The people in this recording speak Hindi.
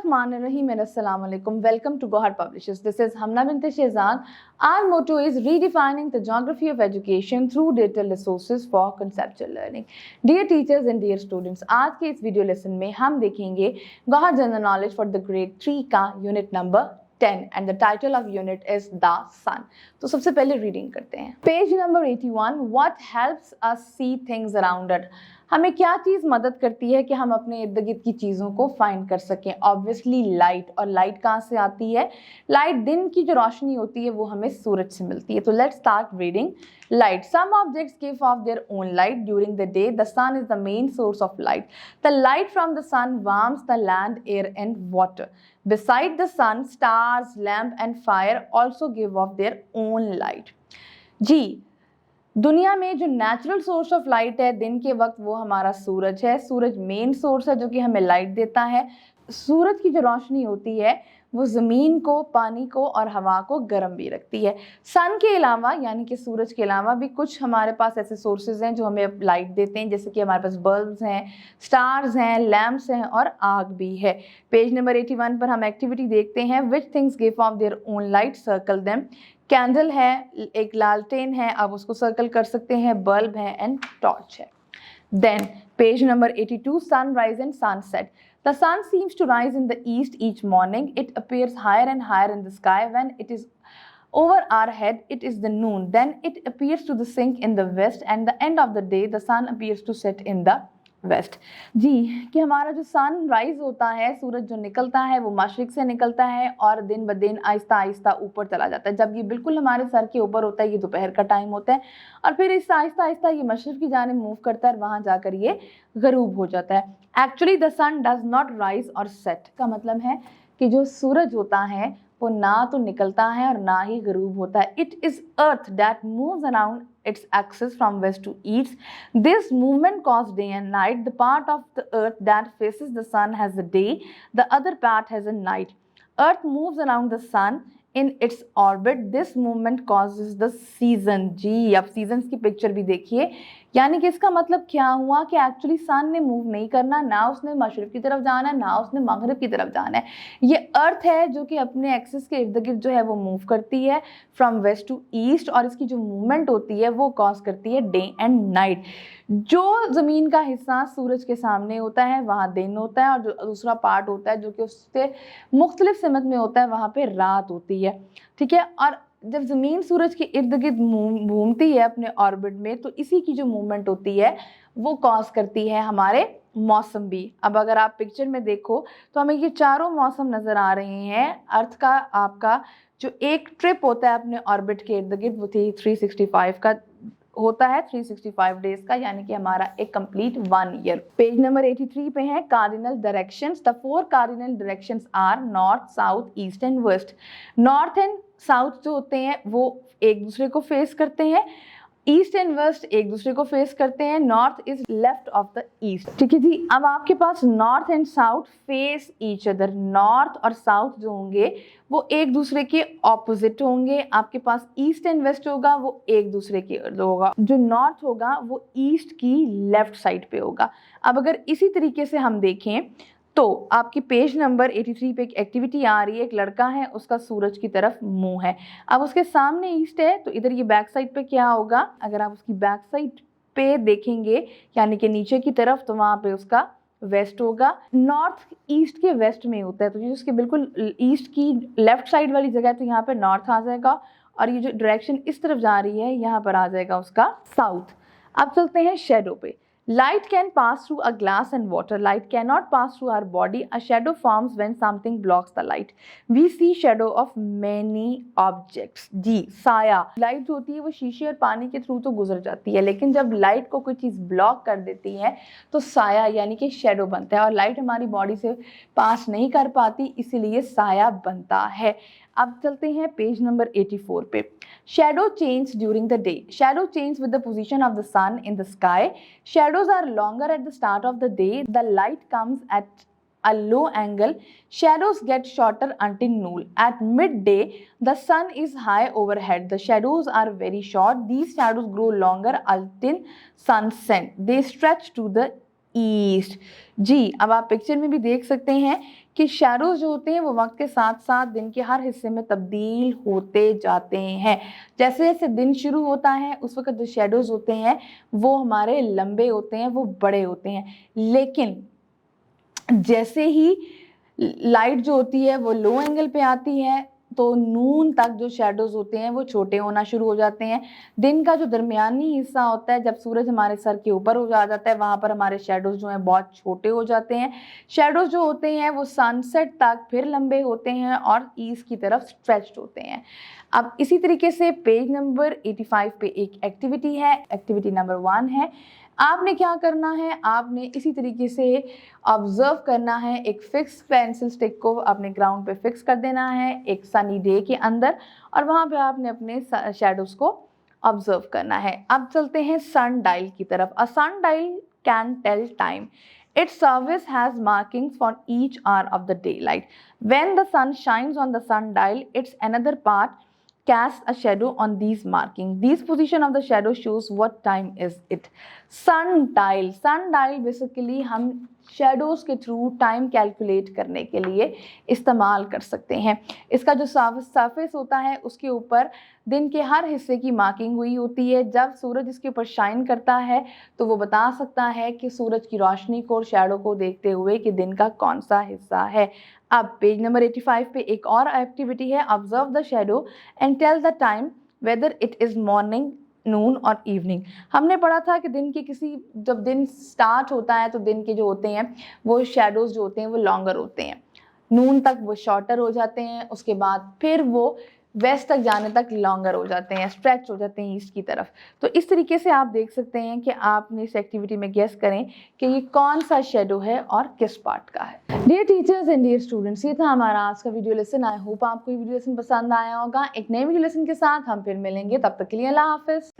Bismillahirrahmanirrahim and Assalamu alaikum. Welcome to Gohar Publishers. This is Hamna bint Shehzad. Our motto is redefining the geography of education through digital resources for conceptual learning. Dear teachers and dear students, आज के इस वीडियो लेसन में हम देखेंगे Gohar General Knowledge for the Grade 3 का unit number 10 and the title of unit is The Sun. तो सबसे पहले रीडिंग करते हैं. Page number 81. What helps us see things around us? हमें क्या चीज़ मदद करती है कि हम अपने इर्द गिर्द की चीज़ों को फाइंड कर सकें? Obviously light. और लाइट कहाँ से आती है? लाइट, दिन की जो रोशनी होती है वो हमें सूरज से मिलती है. तो let's start reading. Light. Some objects give off their own light during the day. The sun is the main source of light. The light from the sun warms the land, air and water. Beside the sun, stars, lamp and fire also give off their own light. जी, दुनिया में जो नेचुरल सोर्स ऑफ लाइट है दिन के वक्त वो हमारा सूरज है. सूरज मेन सोर्स है जो कि हमें लाइट देता है. सूरज की जो रोशनी होती है वो ज़मीन को, पानी को और हवा को गर्म भी रखती है. सन के अलावा यानी कि सूरज के अलावा भी कुछ हमारे पास ऐसे सोर्सेज हैं जो हमें लाइट देते हैं, जैसे कि हमारे पास बल्ब्स हैं, स्टार्स हैं, लैम्प्स हैं और आग भी है. पेज नंबर 81 पर हम एक्टिविटी देखते हैं. Which things give of their own light, circle them. Candle है, एक लालटेन है, आप उसको सर्कल कर सकते हैं. बल्ब है एंड टॉर्च है. Then page number 82. Sunrise and sunset. The sun seems to rise in the east each morning. It appears higher and higher in the sky. When it is over our head, it is the noon. Then it appears to the sink in the west, and the end of the day, the sun appears to set in the west. जी, कि हमारा जो सन राइज होता है, सूरज जो निकलता है वो मशरिक से निकलता है और दिन ब दिन आहिस्ता आहिस्ता ऊपर चला जाता है. जब ये बिल्कुल हमारे सर के ऊपर होता है, ये दोपहर का टाइम होता है और फिर इससे आहिस्ता आहिस्ता ये मशरिक की जानिब मूव करता है और वहाँ जाकर ये गरूब हो जाता है. Actually the sun does not rise और सेट का मतलब है कि जो सूरज होता है वो ना तो निकलता है और ना ही गरूब होता है. It is earth that moves around its axis from west to east. This movement causes day and night. The part of the earth that faces the sun has a day, the other part has a night. Earth moves around the sun in its orbit. This movement causes the season. जी, अब सीजन्स की पिक्चर भी देखिए. यानी कि इसका मतलब क्या हुआ कि एक्चुअली सन ने मूव नहीं करना, ना उसने मशरिक की तरफ जाना है ना उसने मगरिब की तरफ जाना है. ये अर्थ है जो कि अपने एक्सिस के इर्द गिर्द जो है वो मूव करती है फ्रॉम वेस्ट टू ईस्ट और इसकी जो मूवमेंट होती है वो कॉज करती है डे एंड नाइट. जो ज़मीन का हिस्सा सूरज के सामने होता है वहाँ दिन होता है और जो दूसरा पार्ट होता है जो कि उससे मुख्तलिफ सिमत में होता है वहाँ पे रात होती है. ठीक है. और जब ज़मीन सूरज के इर्द गिर्द घूमती है अपने ऑर्बिट में तो इसी की जो मूवमेंट होती है वो कॉज करती है हमारे मौसम भी. अब अगर आप पिक्चर में देखो तो हमें ये चारों मौसम नज़र आ रहे हैं. अर्थ का आपका जो एक ट्रिप होता है अपने ऑर्बिट के इर्द गिर्द वो 365 का होता है, 365 डेज का, यानी कि हमारा एक कंप्लीट 1 ईयर. पेज नंबर 83 पे है cardinal directions. The 4 cardinal directions are north, south, east and west. North and south जो होते हैं वो एक दूसरे को फेस करते हैं. ईस्ट एंड वेस्ट एक दूसरे को फेस करते हैं. North is left of the east. ठीक है जी. अब आपके पास north and south face each other. North और साउथ जो होंगे वो एक दूसरे के ऑपोजिट होंगे. आपके पास ईस्ट एंड वेस्ट होगा वो एक दूसरे के होगा. जो नॉर्थ होगा वो ईस्ट की लेफ्ट साइड पे होगा. अब अगर इसी तरीके से हम देखें तो आपकी पेज नंबर 83 पे एक एक्टिविटी आ रही है. एक लड़का है, उसका सूरज की तरफ मुंह है. अब उसके सामने ईस्ट है तो इधर ये बैक साइड पे क्या होगा? अगर आप उसकी बैक साइड पे देखेंगे यानी कि नीचे की तरफ तो वहाँ पे उसका वेस्ट होगा. नॉर्थ ईस्ट के वेस्ट में होता है तो ये उसके बिल्कुल ईस्ट की लेफ्ट साइड वाली जगह तो यहाँ पे नॉर्थ आ जाएगा और ये जो डायरेक्शन इस तरफ जा रही है यहाँ पर आ जाएगा उसका साउथ. अब चलते हैं शेडो पे. Light can pass through a glass and water. Light cannot pass through our body. A shadow forms when something blocks the light. We see shadow of many objects. जी, साया. लाइट जो होती है वो शीशे और पानी के थ्रू तो गुजर जाती है, लेकिन जब लाइट को कोई चीज़ ब्लॉक कर देती है तो साया यानी कि शेडो बनता है और लाइट हमारी बॉडी से पास नहीं कर पाती, इसीलिए साया बनता है. अब चलते हैं पेज नंबर 84 पे. Shadow change during the day. Shadow change with the position of the sun in the sky. Shadows are longer at the start of the day. The light comes at a low angle. Shadows get shorter until noon. At midday, the sun is high overhead. The shadows are very short. These shadows grow longer until sunset. They stretch to the east. जी, अब आप पिक्चर में भी देख सकते हैं कि शैडोज जो होते हैं वो वक्त के साथ साथ दिन के हर हिस्से में तब्दील होते जाते हैं। जैसे जैसे दिन शुरू होता है उस वक्त जो शैडोज होते हैं वो हमारे लंबे होते हैं, वो बड़े होते हैं, लेकिन जैसे ही लाइट जो होती है वो लो एंगल पे आती है तो नून तक जो शैडोज होते हैं वो छोटे होना शुरू हो जाते हैं। दिन का जो दरमियानी हिस्सा होता है, जब सूरज हमारे सर के ऊपर हो जाता है, वहाँ पर हमारे शैडोज जो हैं बहुत छोटे हो जाते हैं। शैडोज जो होते हैं वो सनसेट तक फिर लंबे होते हैं और ईस्ट की तरफ स्ट्रेच्ड होते हैं। अब इसी तरीके से पेज नंबर 85 पे एक एक्टिविटी है, एक्टिविटी नंबर 1 है। आपने क्या करना है, आपने इसी तरीके से ऑब्जर्व करना है। एक फिक्स पेंसिल स्टिक को अपने ग्राउंड पे फिक्स कर देना है एक सनी डे के अंदर, और वहाँ पे आपने अपने शैडोज को ऑब्जर्व करना है। अब चलते हैं सन डायल की तरफ। A sundial can tell time. Its surface has markings for each hour of the daylight. When the sun shines on the sundial, its another part casts a shadow on these markings. These position of the shadow shows what time is it. Sundial. Sundial basically हम शेडोज़ के थ्रू टाइम कैलकुलेट करने के लिए इस्तेमाल कर सकते हैं। इसका जो सरफेस होता है उसके ऊपर दिन के हर हिस्से की मार्किंग हुई होती है। जब सूरज इसके ऊपर शाइन करता है तो वो बता सकता है कि सूरज की रोशनी को और शैडो को देखते हुए कि दिन का कौन सा हिस्सा है। अब पेज नंबर 85 पे एक और एक्टिविटी है, observe the shadow and tell the time whether it is morning, noon और इवनिंग। हमने पढ़ा था कि दिन के जब दिन स्टार्ट होता है तो दिन के जो होते हैं वो शैडोज जो होते हैं वो लॉन्गर होते हैं, नून तक वो शॉर्टर हो जाते हैं, उसके बाद फिर वो वेस्ट तक जाने तक लॉन्गर हो जाते हैं, स्ट्रेच हो जाते हैं ईस्ट की तरफ। तो इस तरीके से आप देख सकते हैं कि आपने इस एक्टिविटी में गेस करें कि ये कौन सा शेडो है और किस पार्ट का है। Dear teachers and dear students, ये था हमारा आज का वीडियो लेसन। आई होप आपको ये वीडियो लेसन पसंद आया होगा। एक नए वीडियो लेसन के साथ हम फिर मिलेंगे, तब तक के लिए अल्लाह हाफिज।